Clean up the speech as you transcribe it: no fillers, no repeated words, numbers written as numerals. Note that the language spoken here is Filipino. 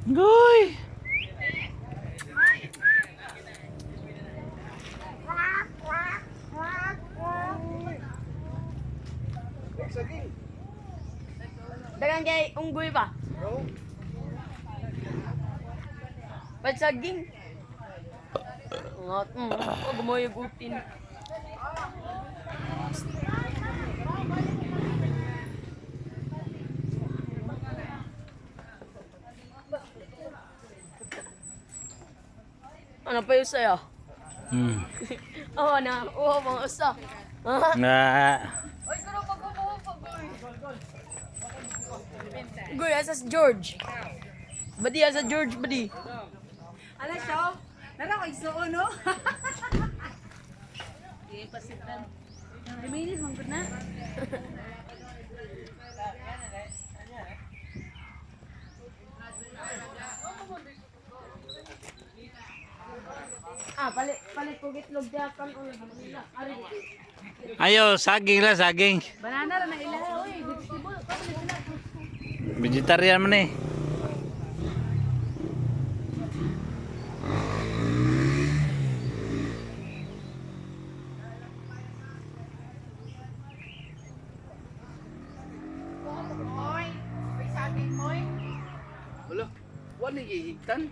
Goy! Dagang kay unggoy ba? Pagsaging. Ngot, gumoy gutin. Ano pa yung sayo? Oo na, mga usa. Nga. Oy, pero Goy, asas George. Badi, asas George, badi. Ala siya, nara ko isuo, no? Di pasitan. Luminis, manggod na. Palit ko gitlog diakan o nila. Ari. Ayo, saging lah, saging. Banana ra na ila, oy, vegetable, paano sila? Vegetarian man eh. Moy, may saging moy. Wala, wala higtan.